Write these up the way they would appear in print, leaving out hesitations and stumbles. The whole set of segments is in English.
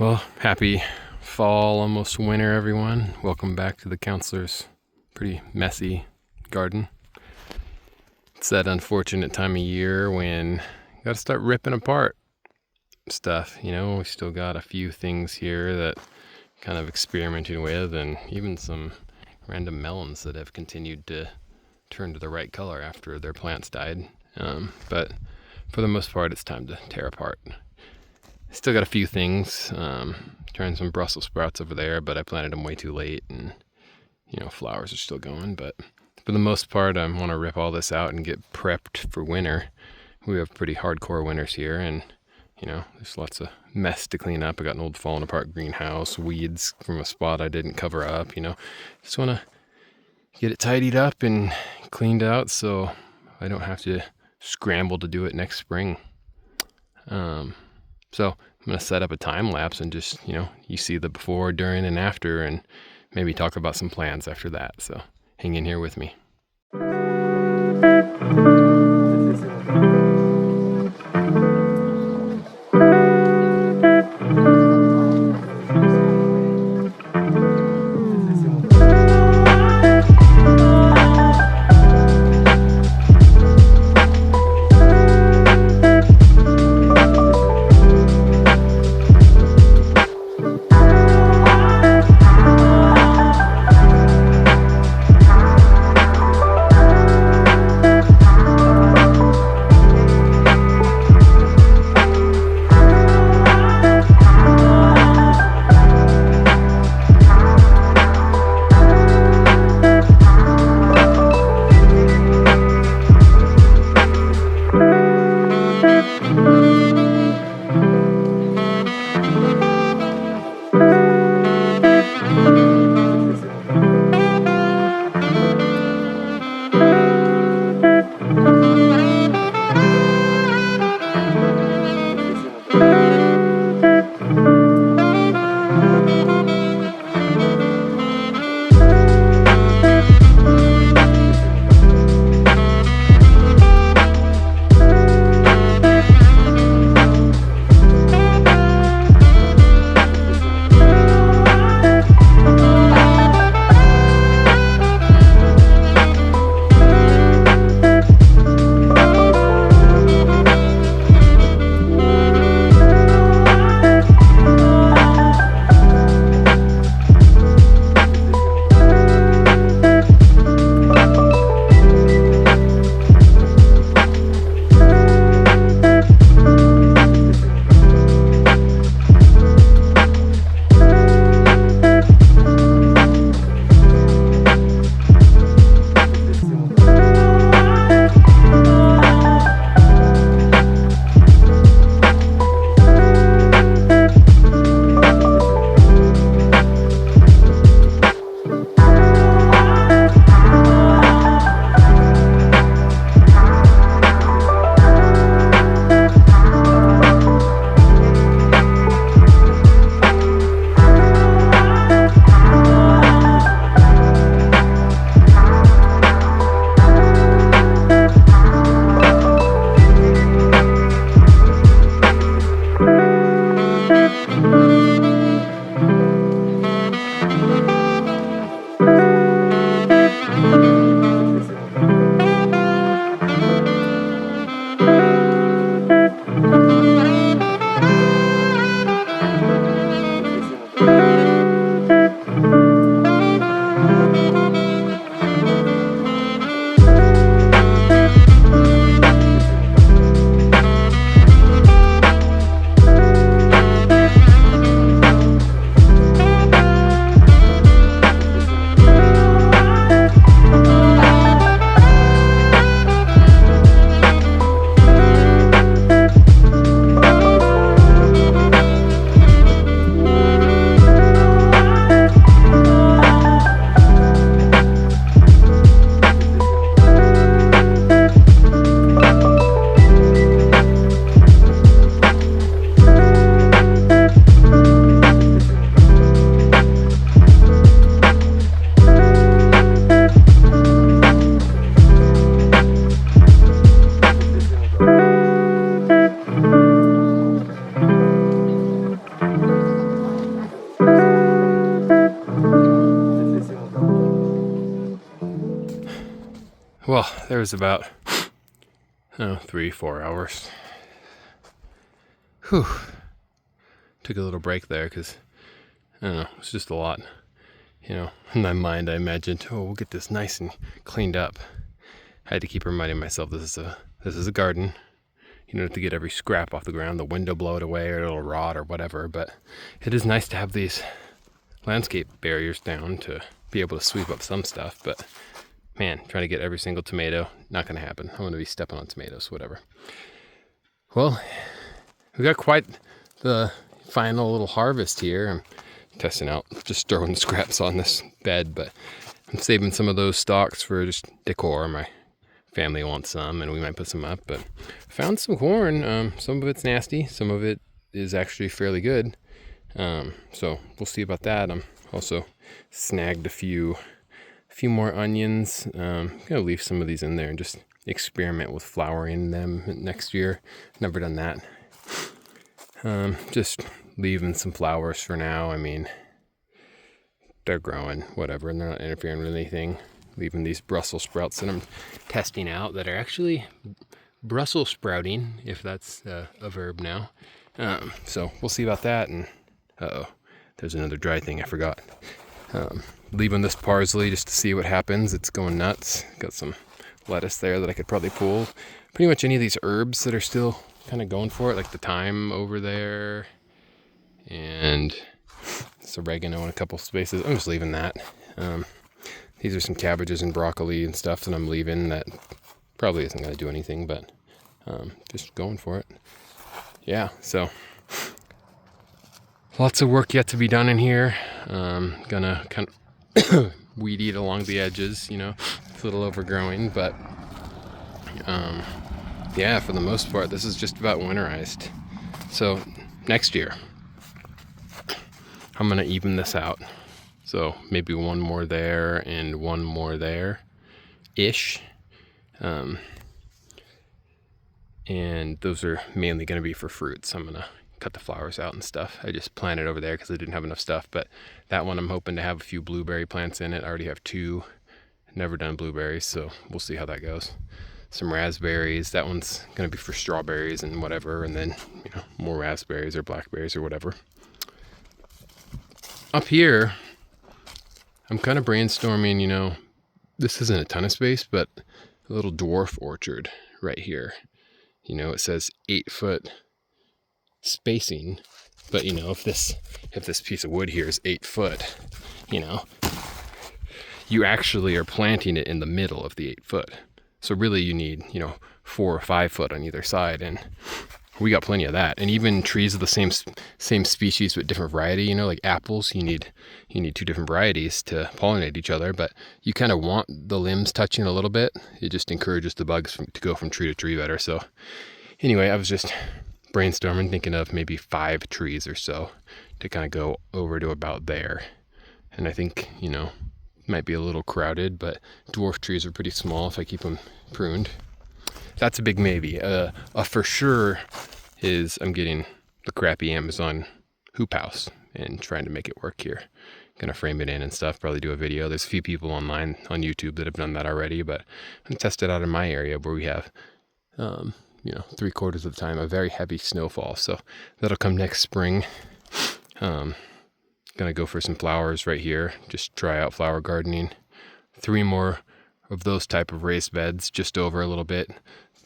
Well, happy fall, almost winter, everyone. Welcome back to the counselor's pretty messy garden. It's that unfortunate time of year when you got to start ripping apart stuff. You know, we still got a few things here that kind of experimenting with, and even some random melons that have continued to turn to the right color after their plants died. But for the most part, it's time to tear apart. Still got a few things, trying some Brussels sprouts over there, but I planted them way too late, and flowers are still going. But for the most part, I want to rip all this out and get prepped for winter. We have pretty hardcore winters here, and there's lots of mess to clean up. I got an old fallen apart greenhouse, weeds from a spot I didn't cover up. Just want to get it tidied up and cleaned out so I don't have to scramble to do it next spring. So I'm going to set up a time lapse and just, you see the before, during, and after, and maybe talk about some plans after that. So hang in here with me. Well, there was about 3-4 hours. Whew. Took a little break there because I don't know, it's just a lot. In my mind I imagined, we'll get this nice and cleaned up. I had to keep reminding myself this is a garden. You don't have to get every scrap off the ground, the window blow it away or it'll rot or whatever, but it is nice to have these landscape barriers down to be able to sweep up some stuff. But man, trying to get every single tomato, not going to happen. I'm going to be stepping on tomatoes, whatever. Well, we got quite the final little harvest here. I'm testing out, just throwing the scraps on this bed, but I'm saving some of those stalks for just decor. My family wants some and we might put some up, but found some corn. Some of it's nasty, some of it is actually fairly good. So we'll see about that. I'm also snagged a few more onions. I'm gonna leave some of these in there and just experiment with flowering them next year. Never done that. Just leaving some flowers for now. I mean, they're growing, whatever, and they're not interfering with anything. Leaving these Brussels sprouts that I'm testing out that are actually Brussels sprouting, if that's a verb now. So we'll see about that. And there's another dry thing I forgot. Leaving this parsley just to see what happens. It's going nuts. Got some lettuce there that I could probably pull. Pretty much any of these herbs that are still kind of going for it, like the thyme over there and this oregano in a couple spaces. I'm just leaving that. These are some cabbages and broccoli and stuff that I'm leaving that probably isn't going to do anything, but just going for it. Yeah, so lots of work yet to be done in here. Gonna kind of weed eat along the edges, it's a little overgrowing, but yeah, for the most part, this is just about winterized. So next year, I'm gonna even this out. So maybe one more there and one more there-ish. And those are mainly going to be for fruits. I'm going to cut the flowers out and stuff. I just planted over there because I didn't have enough stuff. But that one I'm hoping to have a few blueberry plants in it. I already have 2. Never done blueberries, so we'll see how that goes. Some raspberries. That one's going to be for strawberries and whatever. And then, more raspberries or blackberries or whatever. Up here, I'm kind of brainstorming, this isn't a ton of space, but a little dwarf orchard right here. It says 8-foot spacing, but if this piece of wood here is 8 foot, you actually are planting it in the middle of the 8 foot. So really you need, 4 or 5 foot on either side, and we got plenty of that. And even trees of the same species but different variety, like apples, you need 2 different varieties to pollinate each other, but you kind of want the limbs touching a little bit. It just encourages the bugs to go from tree to tree better. So anyway, I was just brainstorming, thinking of maybe 5 trees or so to kind of go over to about there. And I think, might be a little crowded, but dwarf trees are pretty small if I keep them pruned. That's a big maybe. A for sure is I'm getting the crappy Amazon hoop house and trying to make it work here. Gonna frame it in and stuff, probably do a video. There's a few people online on YouTube that have done that already, but I'm gonna test it out in my area where we have, 3/4 of the time a very heavy snowfall. So that'll come next spring. Gonna go for some flowers right here, just try out flower gardening. 3 more of those type of raised beds just over a little bit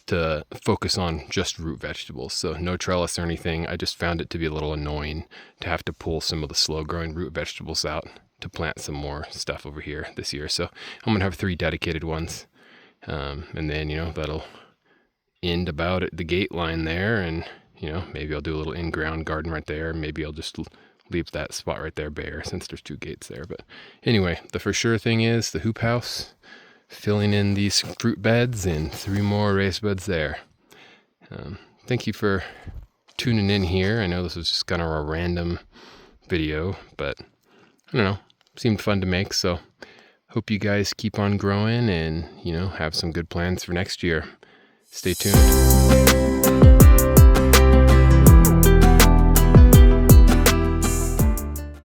to focus on just root vegetables. So no trellis or anything. I just found it to be a little annoying to have to pull some of the slow growing root vegetables out to plant some more stuff over here this year. So I'm gonna have 3 dedicated ones. And then, that'll end about at the gate line there. And, maybe I'll do a little in-ground garden right there. Maybe I'll just leave that spot right there bare since there's 2 gates there. But anyway, the for sure thing is the hoop house, filling in these fruit beds, and 3 more raised beds there. Thank you for tuning in here. I know this was just kind of a random video, but I don't know, seemed fun to make. So hope you guys keep on growing and, have some good plans for next year. Stay tuned.